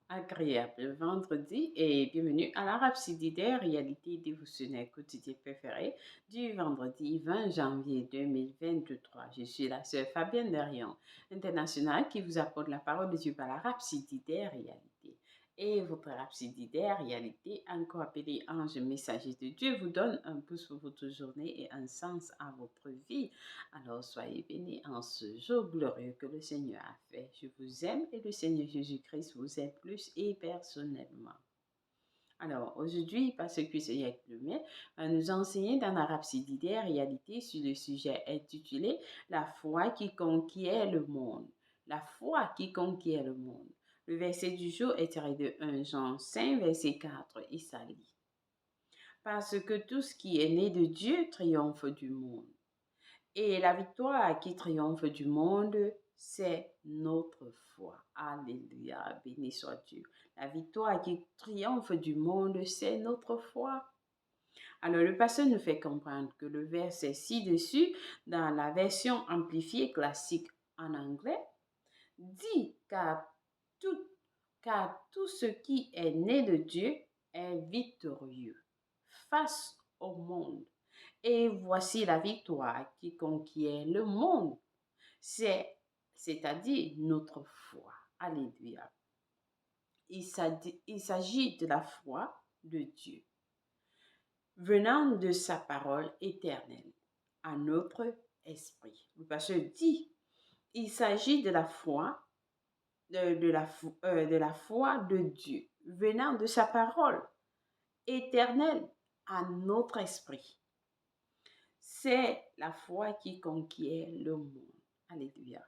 Agréable vendredi et bienvenue à la Rhapsodie réalité dévotionnelle quotidienne préférée du vendredi 20 janvier 2023. Je suis la sœur Fabienne Derian, internationale, qui vous apporte la parole de Dieu par la Rhapsodie réalité. Et votre Rhapsodie réalité, encore appelée ange messager de Dieu, vous donne un pouce pour votre journée et un sens à votre vie. Alors soyez bénis en ce jour glorieux que le Seigneur a fait. Je vous aime et le Seigneur Jésus-Christ vous aime plus et personnellement. Alors aujourd'hui, parce que c'est le va nous enseigner dans la Rhapsodie des réalités sur le sujet intitulé La foi qui conquiert le monde. La foi qui conquiert le monde. Le verset du jour est tiré de 1 Jean 5, verset 4 et ça lit. Parce que tout ce qui est né de Dieu triomphe du monde. Et la victoire qui triomphe du monde, c'est notre foi. Alléluia, béni soit Dieu. La victoire qui triomphe du monde, c'est notre foi. Alors, le pasteur nous fait comprendre que le verset ci-dessus, dans la version amplifiée classique en anglais, dit tout, car tout ce qui est né de Dieu est victorieux face au monde. Et voici la victoire qui conquiert le monde, c'est-à-dire notre foi. Alléluia. Il s'agit de la foi de Dieu, venant de sa parole éternelle à notre esprit. Le pasteur dit, il s'agit de la foi, de la foi de Dieu, venant de sa parole éternelle à notre esprit. C'est la foi qui conquiert le monde. Alléluia.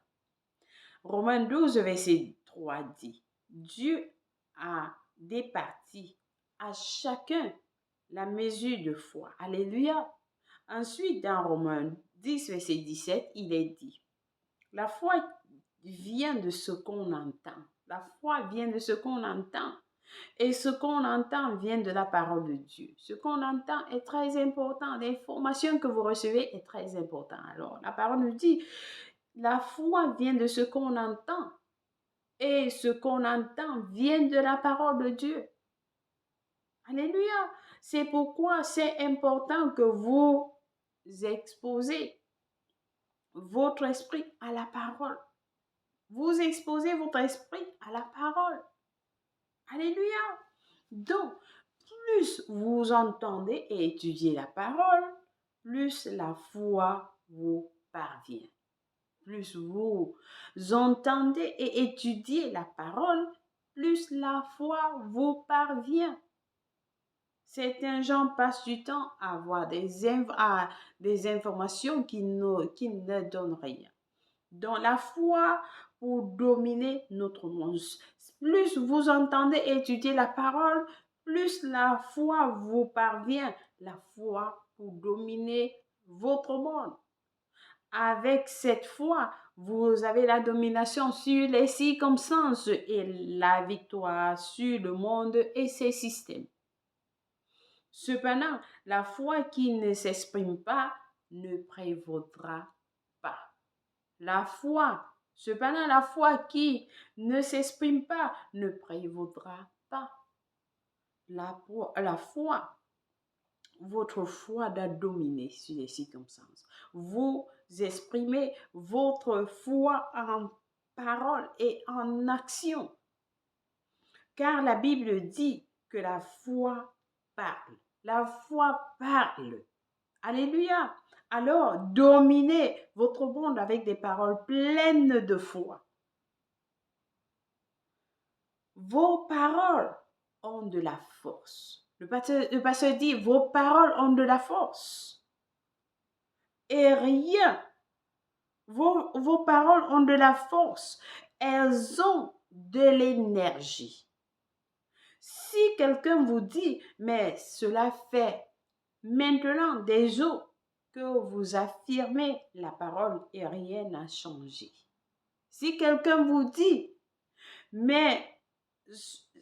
Romains 12, verset 3 dit, Dieu a départi à chacun la mesure de foi. Alléluia. Ensuite, dans Romains 10, verset 17, il est dit, la foi vient de ce qu'on entend. La foi vient de ce qu'on entend. Et ce qu'on entend vient de la parole de Dieu. Ce qu'on entend est très important. L'information que vous recevez est très importante. Alors, la parole nous dit, la foi vient de ce qu'on entend. Et ce qu'on entend vient de la parole de Dieu. Alléluia. C'est pourquoi c'est important que vous exposez votre esprit à la parole. Vous exposez votre esprit à la parole. Alléluia. Donc, plus vous entendez et étudiez la parole, plus la foi vous parvient. Plus vous entendez et étudiez la parole, plus la foi vous parvient. Certains gens passent du temps à avoir des informations qui ne donnent rien. Donc la foi pour dominer notre monde. Plus vous entendez étudier la parole, plus la foi vous parvient. La foi pour dominer votre monde. Avec cette foi, vous avez la domination sur les circonstances et la victoire sur le monde et ses systèmes. Cependant, la foi qui ne s'exprime pas ne prévaudra pas. Cependant, la foi qui ne s'exprime pas ne prévaudra pas. La foi, votre foi doit dominer sur les circonstances. Vous exprimez votre foi en parole et en action. Car la Bible dit que la foi parle. La foi parle. Alléluia. Alors, dominez votre monde avec des paroles pleines de foi. Vos paroles ont de la force. Le pasteur dit, vos paroles ont de la force. Et rien. Vos paroles ont de la force. Elles ont de l'énergie. Si quelqu'un vous dit, mais cela fait maintenant des jours que vous affirmez la parole et rien n'a changé. Si quelqu'un vous dit, mais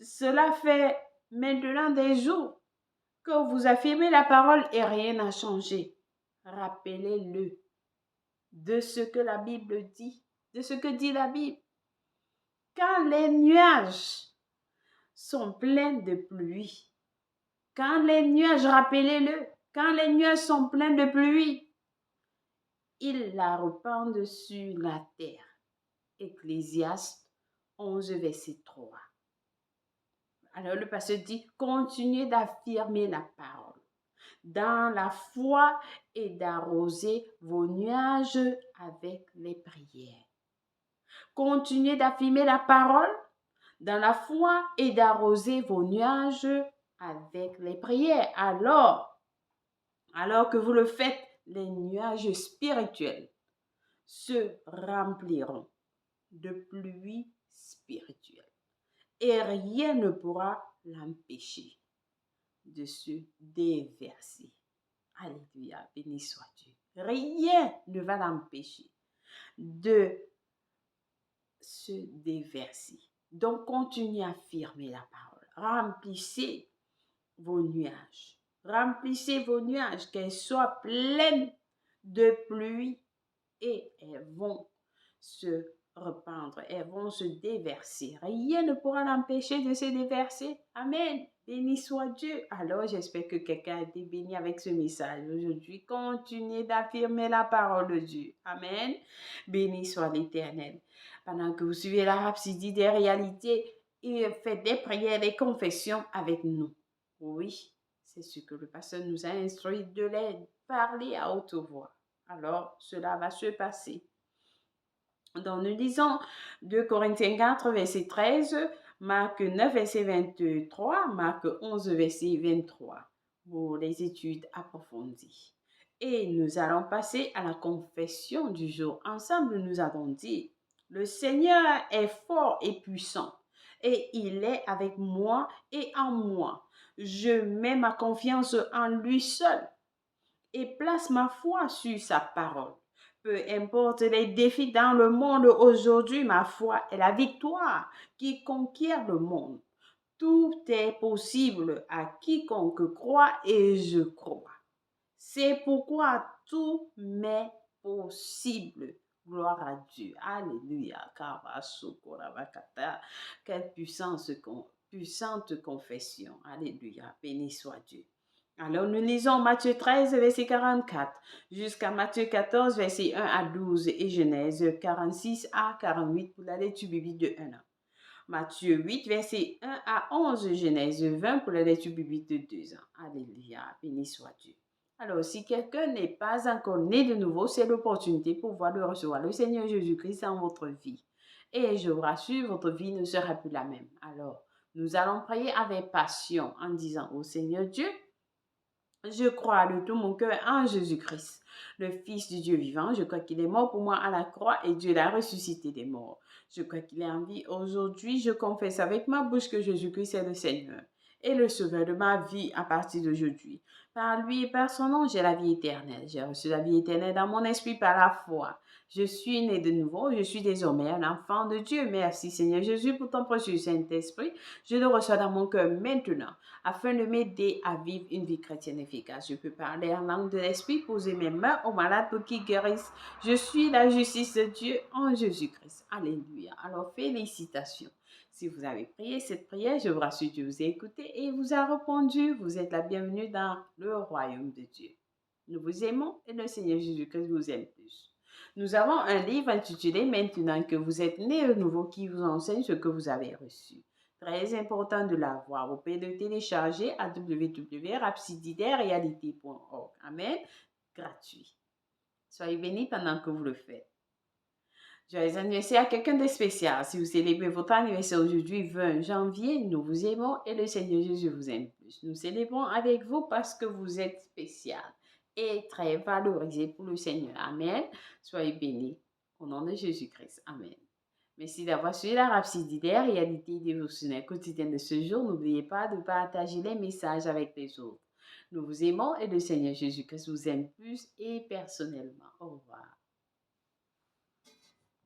cela fait maintenant des jours que vous affirmez la parole et rien n'a changé, rappelez-le de ce que la Bible dit, de ce que dit la Bible. Quand les nuages sont pleins de pluie. Quand les nuages, rappelez-le, quand les nuages sont pleins de pluie, ils la répandent sur la terre. Ecclésiaste 11, verset 3. Alors le pasteur dit, continuez d'affirmer la parole dans la foi et d'arroser vos nuages avec les prières. Continuez d'affirmer la parole dans la foi et d'arroser vos nuages avec les prières. Alors que vous le faites, les nuages spirituels se rempliront de pluie spirituelle et rien ne pourra l'empêcher de se déverser. Alléluia, béni soit Dieu. Rien ne va l'empêcher de se déverser. Donc, continuez à affirmer la parole. Remplissez vos nuages. Remplissez vos nuages, qu'elles soient pleines de pluie et elles vont se répandre, elles vont se déverser. Rien ne pourra l'empêcher de se déverser. Amen. Béni soit Dieu. Alors, j'espère que quelqu'un a été béni avec ce message aujourd'hui. Continuez d'affirmer la parole de Dieu. Amen. Béni soit l'Éternel. Pendant que vous suivez la rhapsodie des réalités, et faites des prières, des confessions avec nous. Oui, c'est ce que le pasteur nous a instruit de les parler à haute voix. Alors, cela va se passer. Donc, nous lisons 2 Corinthiens 4, verset 13, Marc 9, verset 23, Marc 11, verset 23, pour les études approfondies. Et nous allons passer à la confession du jour. Ensemble, nous allons dire, le Seigneur est fort et puissant, et il est avec moi et en moi. Je mets ma confiance en lui seul et place ma foi sur sa parole. Peu importe les défis dans le monde aujourd'hui, ma foi est la victoire qui conquiert le monde. Tout est possible à quiconque croit et je crois. C'est pourquoi tout m'est possible. Gloire à Dieu. Alléluia. Quelle puissante confession. Alléluia. Béni soit Dieu. Alors, nous lisons Matthieu 13, verset 44, jusqu'à Matthieu 14, verset 1 à 12 et Genèse 46 à 48 pour la lecture biblique de 1 an. Matthieu 8, verset 1 à 11, Genèse 20 pour la lecture biblique de 2 ans. Alléluia, béni soit Dieu. Alors, si quelqu'un n'est pas encore né de nouveau, c'est l'opportunité pour pouvoir le recevoir, le Seigneur Jésus-Christ dans votre vie. Et je vous rassure, votre vie ne sera plus la même. Alors, nous allons prier avec passion en disant au Seigneur Dieu, je crois de tout mon cœur en Jésus-Christ, le Fils du Dieu vivant. Je crois qu'il est mort pour moi à la croix et Dieu l'a ressuscité des morts. Je crois qu'il est en vie aujourd'hui. Je confesse avec ma bouche que Jésus-Christ est le Seigneur et le Sauveur de ma vie à partir d'aujourd'hui. Par lui et par son nom, j'ai la vie éternelle. J'ai reçu la vie éternelle dans mon esprit par la foi. Je suis né de nouveau, je suis désormais un enfant de Dieu. Merci Seigneur Jésus pour ton précieux Saint-Esprit. Je le reçois dans mon cœur maintenant afin de m'aider à vivre une vie chrétienne efficace. Je peux parler en langue de l'Esprit, poser mes mains aux malades pour qu'ils guérissent. Je suis la justice de Dieu en Jésus-Christ. Alléluia. Alors félicitations. Si vous avez prié cette prière, je vous rassure, Dieu vous a écouté et vous a répondu. Vous êtes la bienvenue dans le royaume de Dieu. Nous vous aimons et le Seigneur Jésus-Christ vous aime plus. Nous avons un livre intitulé « Maintenant que vous êtes né de nouveau » qui vous enseigne ce que vous avez reçu. Très important de l'avoir. Vous pouvez le télécharger à www.rhapsodiesdesrealités.org. Amen. Gratuit. Soyez bénis pendant que vous le faites. Joyeux anniversaire à quelqu'un de spécial. Si vous célébrez votre anniversaire aujourd'hui, 20 janvier, nous vous aimons et le Seigneur Jésus vous aime plus. Nous célébrons avec vous parce que vous êtes spécial et très valorisé pour le Seigneur. Amen. Soyez bénis au nom de Jésus-Christ. Amen. Merci d'avoir suivi la rhapsodie des réalités dévotionnelles quotidiennes de ce jour. N'oubliez pas de partager les messages avec les autres. Nous vous aimons et le Seigneur Jésus-Christ vous aime plus et personnellement. Au revoir.